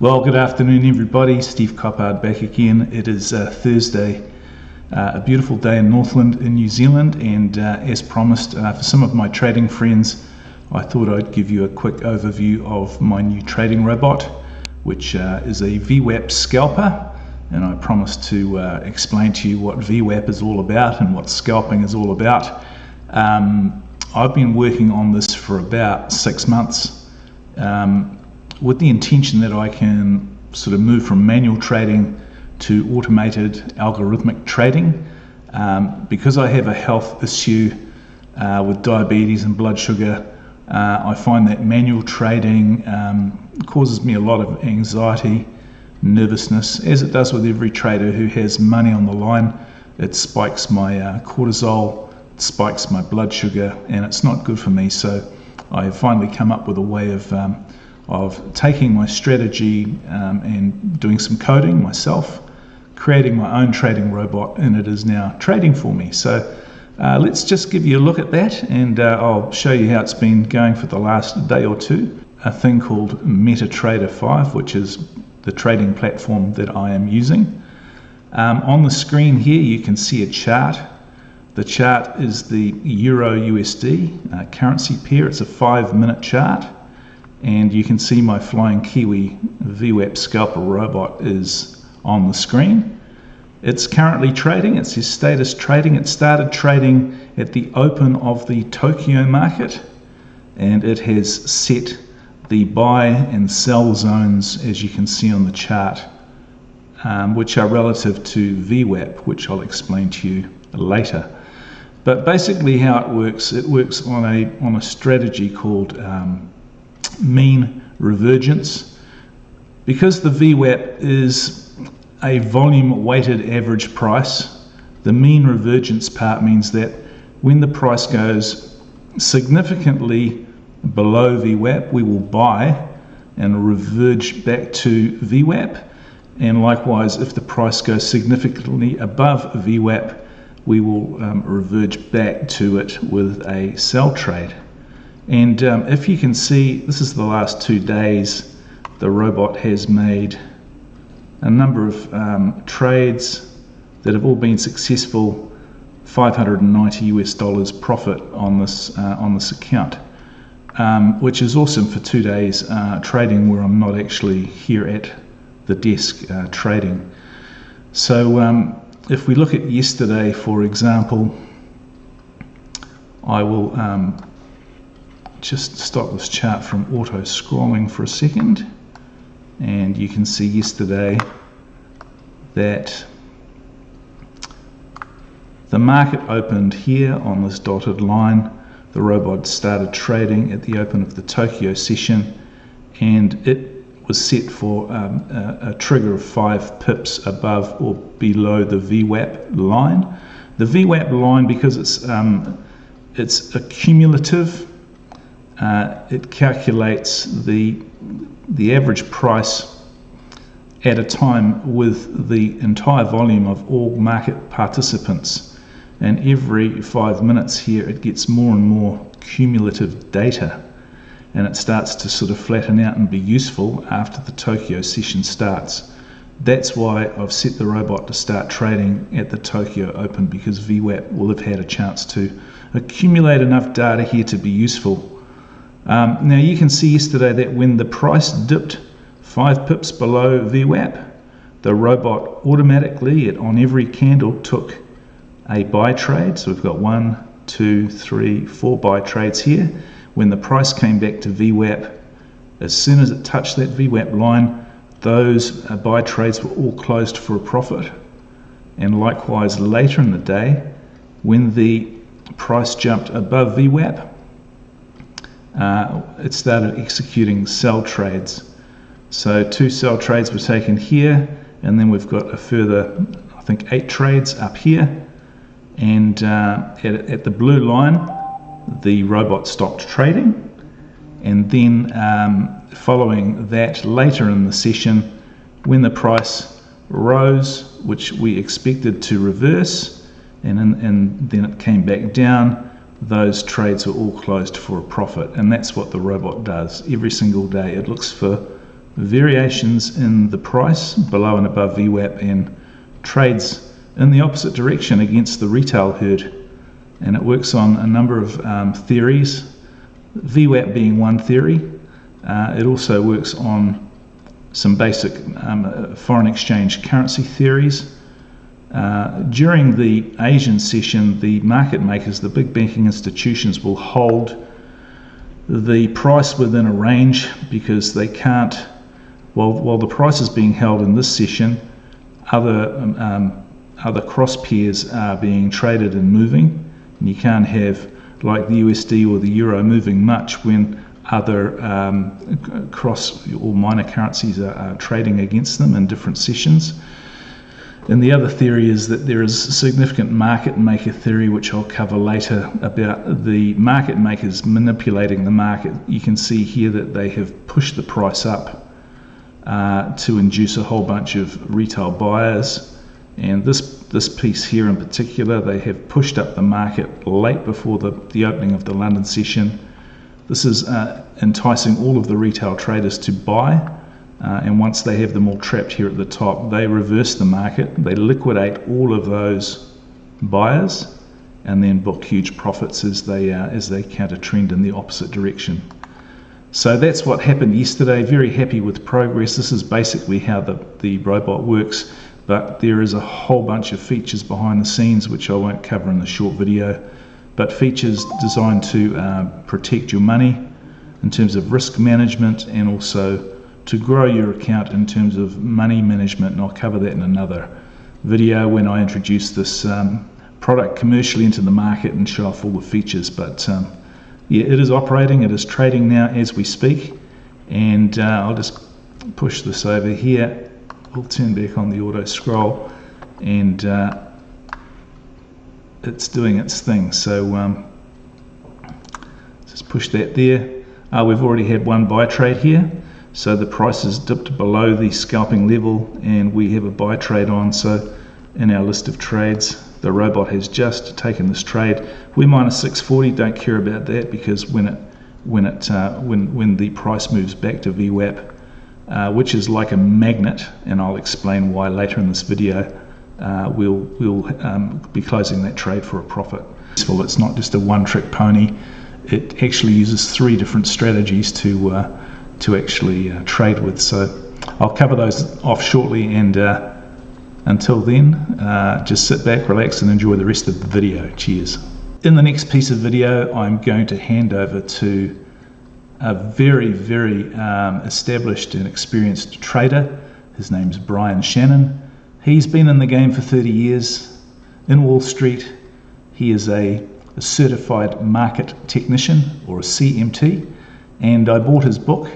Well, good afternoon, everybody. Steve Coppard back again. It is Thursday, a beautiful day in Northland in New Zealand, and as promised, for some of my trading friends, I thought I'd give you a quick overview of my new trading robot, which is a VWAP scalper, and I promised to explain to you what VWAP is all about and what scalping is all about. I've been working on this for about 6 months. With the intention that I can sort of move from manual trading to automated algorithmic trading. Because I have a health issue with diabetes and blood sugar, I find that manual trading causes me a lot of anxiety, nervousness, as it does with every trader who has money on the line. It spikes my cortisol, it spikes my blood sugar, and it's not good for me. So I have finally come up with a way of taking my strategy and doing some coding myself, creating my own trading robot, and it is now trading for me. So let's just give you a look at that, and I'll show you how it's been going for the last day or two. A thing called MetaTrader 5, which is the trading platform that I am using. On the screen here you can see a chart. The chart is the Euro USD currency pair. It's a 5-minute chart. And you can see my flying Kiwi VWAP scalper robot is on the screen. It's currently trading. It says status trading. It started trading at the open of the Tokyo market, and it has set the buy and sell zones, as you can see on the chart, which are relative to VWAP, which I'll explain to you later. But basically how it works on a strategy called mean revergence. Because the VWAP is a volume weighted average price, the mean revergence part means that when the price goes significantly below VWAP, we will buy and reverge back to VWAP, and likewise if the price goes significantly above VWAP, we will reverge back to it with a sell trade. And if you can see, this is the last 2 days. The robot has made a number of trades that have all been successful. $590 US profit on this account, which is awesome for 2 days trading where I'm not actually here at the desk trading. So if we look at yesterday, for example, I will just stop this chart from auto scrolling for a second, and you can see yesterday that the market opened here on this dotted line. The robot started trading at the open of the Tokyo session, and it was set for a trigger of 5 pips above or below the VWAP line. The VWAP line, because it's accumulative, it calculates the average price at a time with the entire volume of all market participants, and every 5 minutes here it gets more and more cumulative data, and it starts to sort of flatten out and be useful after the Tokyo session starts. That's why I've set the robot to start trading at the Tokyo Open, because VWAP will have had a chance to accumulate enough data here to be useful. Now you can see yesterday that when the price dipped 5 pips below VWAP, the robot automatically, on every candle, took a buy trade. So we've got 1, 2, 3, 4 buy trades here. When the price came back to VWAP, as soon as it touched that VWAP line, those buy trades were all closed for a profit. And likewise later in the day, when the price jumped above VWAP, it started executing sell trades. So 2 sell trades were taken here, and then we've got a further, I think, 8 trades up here. And at the blue line, the robot stopped trading. And then following that, later in the session, when the price rose, which we expected to reverse, and then it came back down, those trades were all closed for a profit. And that's what the robot does every single day. It looks for variations in the price below and above VWAP and trades in the opposite direction against the retail herd. And it works on a number of theories, VWAP being one theory. It also works on some basic foreign exchange currency theories. During the Asian session, the market makers, the big banking institutions, will hold the price within a range because they can't, while the price is being held in this session, other cross pairs are being traded and moving, and you can't have like the USD or the Euro moving much when other cross or minor currencies are trading against them in different sessions. And the other theory is that there is significant market maker theory, which I'll cover later, about the market makers manipulating the market. You can see here that they have pushed the price up to induce a whole bunch of retail buyers. And this piece here in particular, they have pushed up the market late before the opening of the London session. This is enticing all of the retail traders to buy. And once they have them all trapped here at the top, they reverse the market, they liquidate all of those buyers, and then book huge profits as they counter trend in the opposite direction. So that's what happened yesterday. Very happy with progress. This is basically how the robot works, but there is a whole bunch of features behind the scenes which I won't cover in the short video, but features designed to protect your money in terms of risk management, and also to grow your account in terms of money management, and I'll cover that in another video when I introduce this product commercially into the market and show off all the features. But yeah, it is operating, it is trading now as we speak, and I'll just push this over here. I'll turn back on the auto scroll, and it's doing its thing. So just push that there. We've already had one buy trade here. So the price has dipped below the scalping level, and we have a buy trade on. So in our list of trades, the robot has just taken this trade. We're minus 640. Don't care about that, because when the price moves back to VWAP, which is like a magnet, and I'll explain why later in this video, we'll be closing that trade for a profit. It's not just a one-trick pony. It actually uses 3 different strategies to actually trade with. So I'll cover those off shortly, and until then, just sit back, relax, and enjoy the rest of the video. Cheers. In the next piece of video, I'm going to hand over to a very, very established and experienced trader. His name's Brian Shannon. He's been in the game for 30 years in Wall Street. He is a certified market technician, or a CMT, and I bought his book.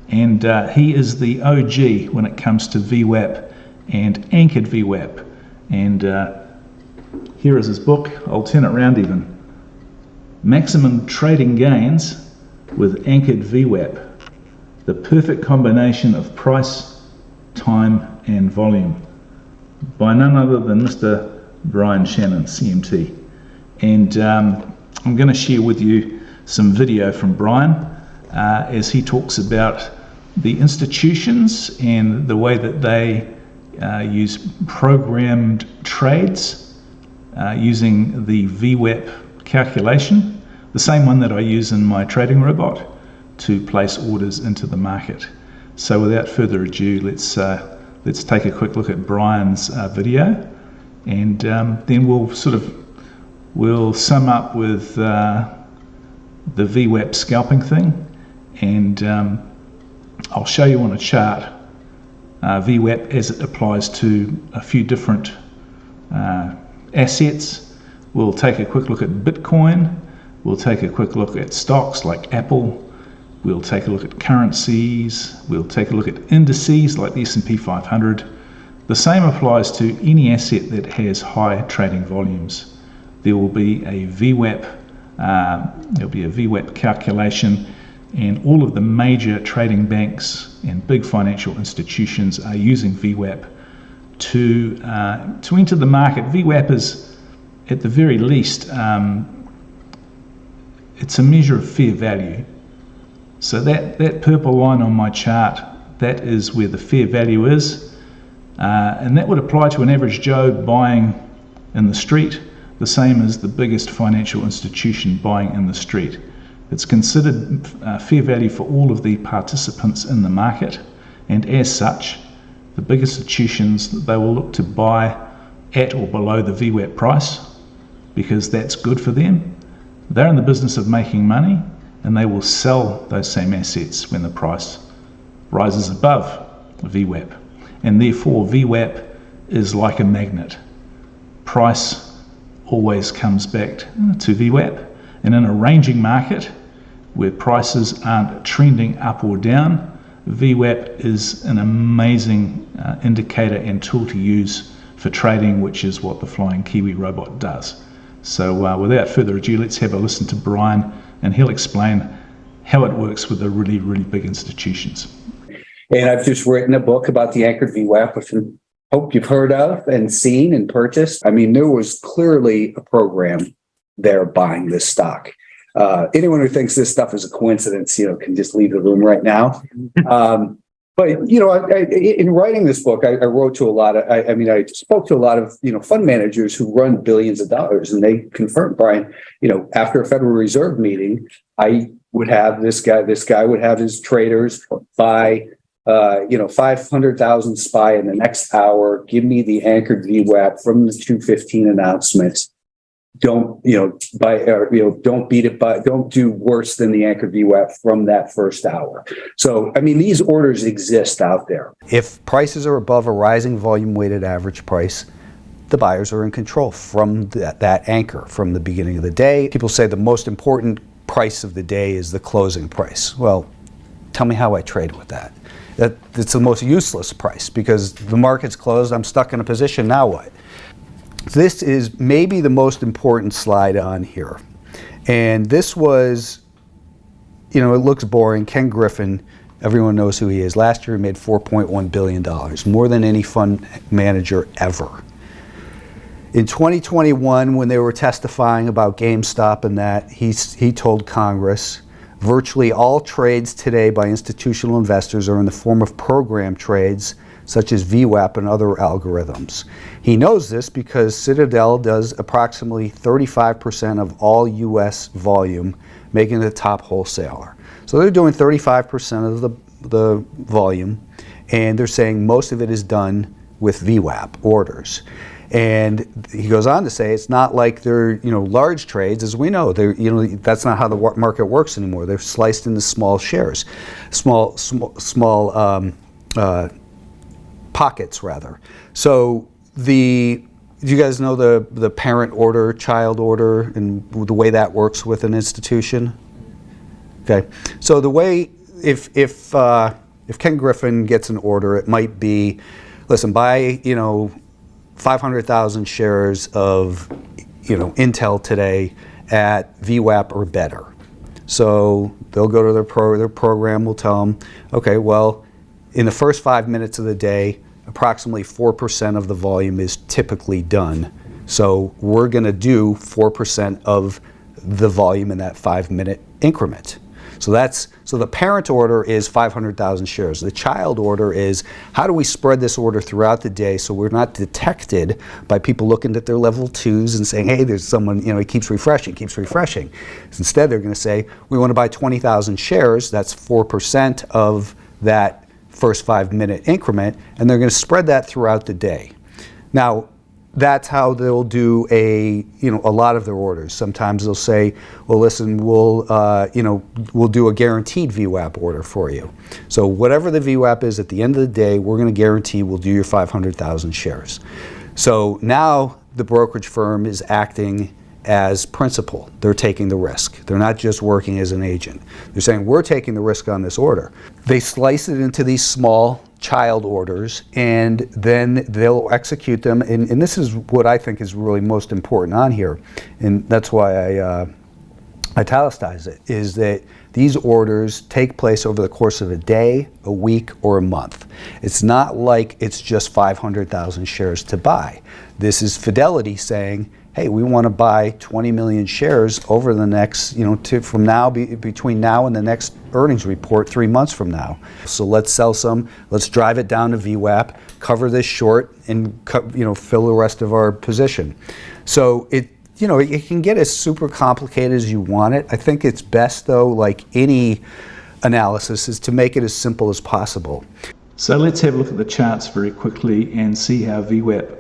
And he is the OG when it comes to VWAP and anchored VWAP. And here is his book. I'll turn it around even. Maximum Trading Gains with Anchored VWAP. The perfect combination of price, time, and volume. By none other than Mr. Brian Shannon, CMT. And I'm going to share with you some video from Brian as he talks about the institutions and the way that they use programmed trades using the VWAP calculation, the same one that I use in my trading robot to place orders into the market. So without further ado, let's take a quick look at Brian's video, and then we'll sum up with the VWAP scalping thing, and I'll show you on a chart VWAP as it applies to a few different assets. We'll take a quick look at Bitcoin. We'll take a quick look at stocks like Apple. We'll take a look at currencies. We'll take a look at indices like the S&P 500. The same applies to any asset that has high trading volumes. There will be a VWAP. There'll be a VWAP calculation. And all of the major trading banks and big financial institutions are using VWAP to enter the market. VWAP is, at the very least, it's a measure of fair value. So that purple line on my chart That is where the fair value is. And that would apply to an average Joe buying in the street, the same as the biggest financial institution buying in the street. It's considered fair value for all of the participants in the market, and as such, the big institutions, they will look to buy at or below the VWAP price because that's good for them. They're in the business of making money, and they will sell those same assets when the price rises above VWAP. And therefore, VWAP is like a magnet. Price always comes back to VWAP. And in a ranging market where prices aren't trending up or down, VWAP is an amazing indicator and tool to use for trading, which is what the Flying Kiwi robot does. So without further ado, let's have a listen to Brian, and he'll explain how it works with the really, really big institutions. And I've just written a book about the anchored VWAP, which I hope you've heard of and seen and purchased. I mean, there was clearly a program there buying this stock. Anyone who thinks this stuff is a coincidence, can just leave the room right now. But in writing this book, I wrote to a lot of, I spoke to a lot of, fund managers who run billions of dollars, and they confirmed, Brian, after a Federal Reserve meeting, I would have this guy would have his traders buy, 500,000 SPY in the next hour, give me the anchored VWAP from the 215 announcement. Don't don't beat it by, don't do worse than the anchored VWAP from that first hour. So, these orders exist out there. If prices are above a rising volume weighted average price, the buyers are in control from that anchor from the beginning of the day. People say the most important price of the day is the closing price. Well, tell me how I trade with that. It's the most useless price because the market's closed, I'm stuck in a position, now what? This is maybe the most important slide on here. And this was, it looks boring. Ken Griffin, everyone knows who he is. Last year he made $4.1 billion, more than any fund manager ever. In 2021, when they were testifying about GameStop and that, he told Congress, virtually all trades today by institutional investors are in the form of program trades, such as VWAP and other algorithms. He knows this because Citadel does approximately 35% of all U.S. volume, making it the top wholesaler. So they're doing 35% of the volume, and they're saying most of it is done with VWAP orders. And he goes on to say it's not like they're large trades, as we know. They're that's not how the market works anymore. They're sliced into small shares, small pockets rather. So do you guys know the parent order, child order, and the way that works with an institution? Okay, so the way if Ken Griffin gets an order, it might be, listen, buy 500,000 shares of Intel today at VWAP or better. So they'll go to their program will tell them, okay, well, in the first 5 minutes of the day, approximately 4% of the volume is typically done. So we're going to do 4% of the volume in that 5-minute increment. So the parent order is 500,000 shares. The child order is, how do we spread this order throughout the day so we're not detected by people looking at their level 2s and saying, hey, there's someone, it keeps refreshing. Instead, they're going to say, we want to buy 20,000 shares. That's 4% of that first 5-minute increment, and they're going to spread that throughout the day. Now, that's how they'll do a lot of their orders. Sometimes they'll say, well, listen, we'll do a guaranteed VWAP order for you. So whatever the VWAP is at the end of the day, we're going to guarantee we'll do your 500,000 shares. So now the brokerage firm is acting as principal. They're taking the risk. They're not just working as an agent. They're saying, we're taking the risk on this order. They slice it into these small child orders, and then they'll execute them. And this is what I think is really most important on here, and that's why I italicize it, is that these orders take place over the course of a day, a week, or a month. It's not like it's just 500,000 shares to buy. This is Fidelity saying, hey, we want to buy 20 million shares over the next, between now and the next earnings report 3 months from now. So let's sell some, let's drive it down to VWAP, cover this short, and fill the rest of our position. So it can get as super complicated as you want it. I think it's best, though, like any analysis, is to make it as simple as possible. So let's have a look at the charts very quickly and see how VWAP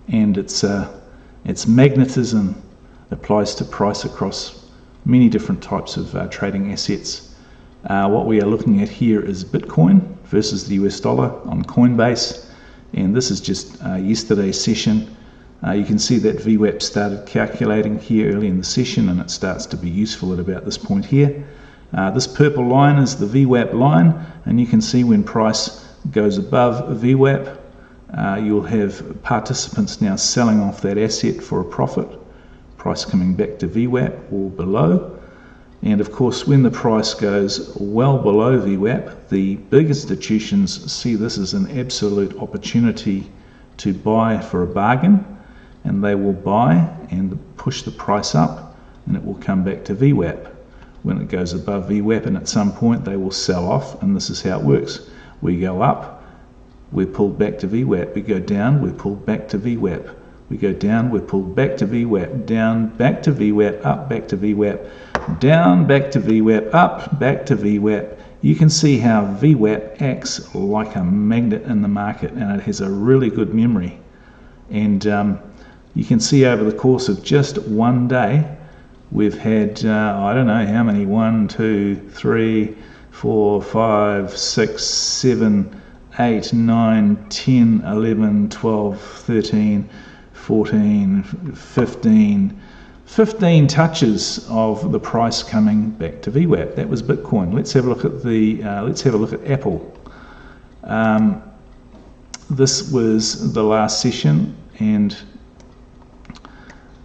and its magnetism applies to price across many different types of trading assets. What we are looking at here is Bitcoin versus the US dollar on Coinbase, and this is just yesterday's session. You can see that VWAP started calculating here early in the session, and it starts to be useful at about this point here. This purple line is the VWAP line, and you can see when price goes above VWAP, you'll have participants now selling off that asset for a profit, price coming back to VWAP or below. And of course, when the price goes well below VWAP, the big institutions see this as an absolute opportunity to buy for a bargain, and they will buy and push the price up, and it will come back to VWAP. When it goes above VWAP, and at some point they will sell off, and this is how it works. We go up, we're pulled back to VWAP. We go down, we're pulled back to VWAP. We go down, we're pulled back to VWAP. Down, back to VWAP, up, back to VWAP. Down, back to VWAP, up, back to VWAP. You can see how VWAP acts like a magnet in the market, and it has a really good memory. And you can see over the course of just one day, we've had, I don't know how many, 1, 2, 3, 4, 5, 6, 7, 8, 9, 10, 11, 12, 13, 14, 15 touches of the price coming back to VWAP. That was Bitcoin. Let's have a look at Apple. This was the last session, and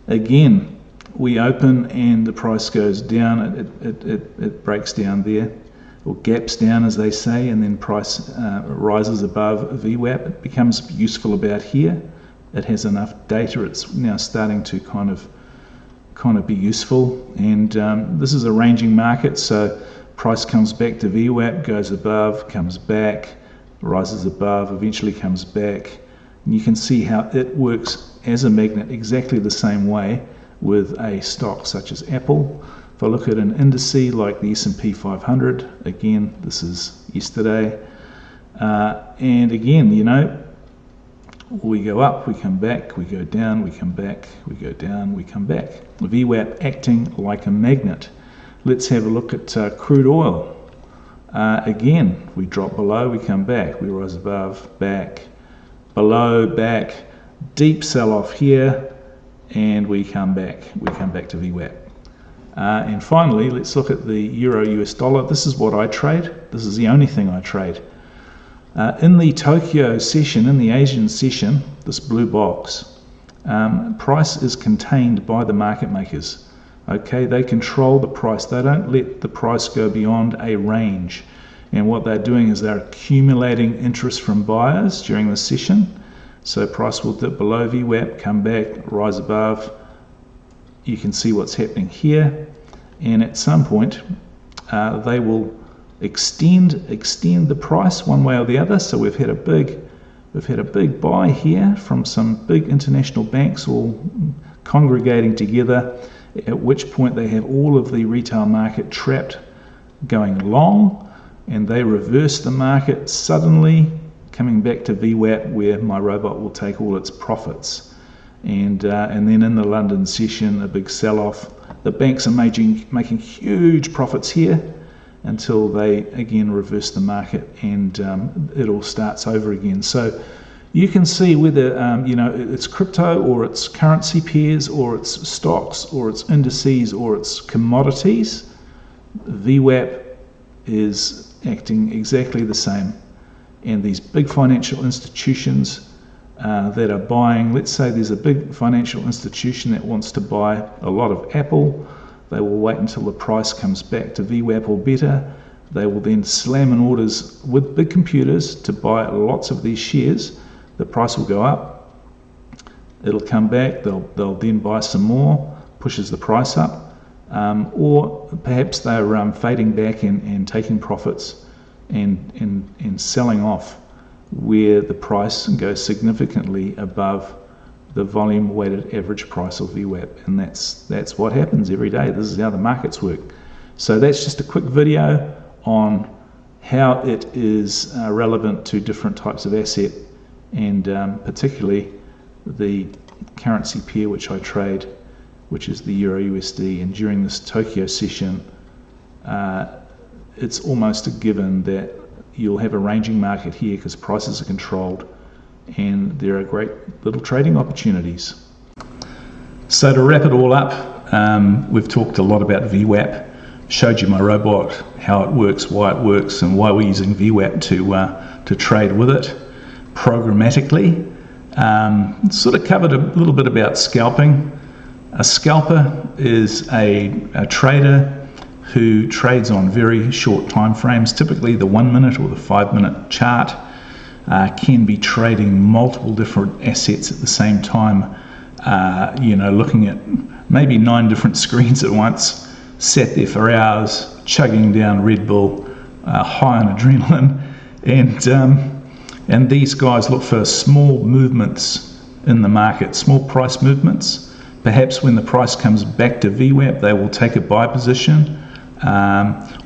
again, we open and the price goes down. It breaks down there, or gaps down as they say, and then price rises above VWAP. It becomes useful about here. It has enough data. It's now starting to kind of be useful. And this is a ranging market, so price comes back to VWAP, goes above, comes back, rises above, eventually comes back. And you can see how it works as a magnet exactly the same way with a stock such as Apple. If I look at an indice like the S&P 500, again, this is yesterday, and again, we go up, we come back, we go down, we come back, we go down, we come back. VWAP acting like a magnet. Let's have a look at crude oil. Again, we drop below, we come back, we rise above, back, below, back, deep sell-off here, and we come back to VWAP. And finally, let's look at the Euro US dollar. This is what I trade. This is the only thing I trade. In the Tokyo session, in the Asian session, this blue box, price is contained by the market makers. Okay, they control the price. They don't let the price go beyond a range. And what they're doing is they're accumulating interest from buyers during the session. So price will dip below VWAP, come back, rise above. You can see what's happening here, and at some point they will extend the price one way or the other. So we've had a big buy here from some big international banks all congregating together, at which point they have all of the retail market trapped going long, and they reverse the market suddenly, coming back to VWAP, where my robot will take all its profits. And then in the London session, a big sell-off. The banks are making huge profits here until they again reverse the market, and it all starts over again. So you can see whether it's crypto or it's currency pairs or it's stocks or it's indices or it's commodities, VWAP is acting exactly the same. And these big financial institutions that are buying, let's say there's a big financial institution that wants to buy a lot of Apple, they will wait until the price comes back to VWAP or better. They will then slam in orders with big computers to buy lots of these shares. The price will go up. it'll come back, they'll then buy some more, pushes the price up, or perhaps they're fading back and taking profits and selling off where the price goes significantly above the volume weighted average price or VWAP, and that's what happens every day. This is how the markets work. So that's just a quick video on how it is relevant to different types of asset, and particularly the currency pair which I trade, which is the Euro USD. And during this Tokyo session, it's almost a given that you'll have a ranging market here because prices are controlled and there are great little trading opportunities. So to wrap it all up, we've talked a lot about VWAP, showed you my robot, how it works, why it works, and why we're using VWAP to trade with it programmatically. Sort of covered a little bit about scalping. A scalper is a trader who trades on very short time frames, typically the 1 minute or the 5 minute chart, can be trading multiple different assets at the same time, looking at maybe 9 different screens at once, sat there for hours, chugging down Red Bull, high on adrenaline, and these guys look for small movements in the market, small price movements. Perhaps when the price comes back to VWAP, they will take a buy position,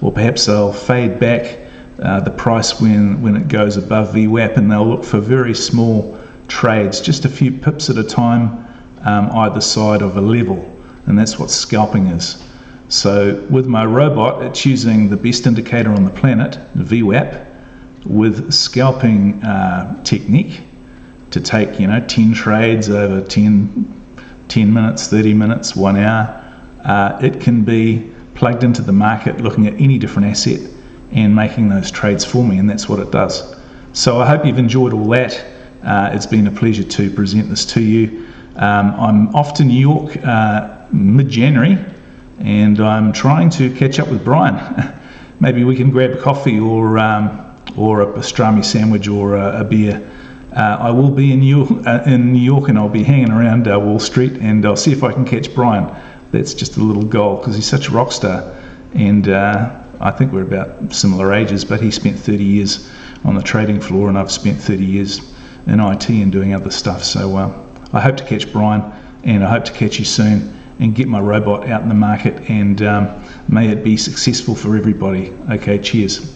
or perhaps they'll fade back the price when it goes above VWAP, and they'll look for very small trades, just a few pips at a time, either side of a level, and that's what scalping is. So with my robot, it's using the best indicator on the planet, VWAP, with scalping technique to take 10 trades over 10 minutes, 30 minutes, 1 hour. It can be plugged into the market looking at any different asset and making those trades for me, and that's what it does. So I hope you've enjoyed all that. It's been a pleasure to present this to you. I'm off to New York mid-January, and I'm trying to catch up with Brian. Maybe we can grab a coffee or a pastrami sandwich or a beer. I will be in New York, and I'll be hanging around Wall Street, and I'll see if I can catch Brian. That's just a little goal because he's such a rock star, and I think we're about similar ages, but he spent 30 years on the trading floor and I've spent 30 years in IT and doing other stuff. So I hope to catch Brian, and I hope to catch you soon and get my robot out in the market, and may it be successful for everybody. Okay, cheers.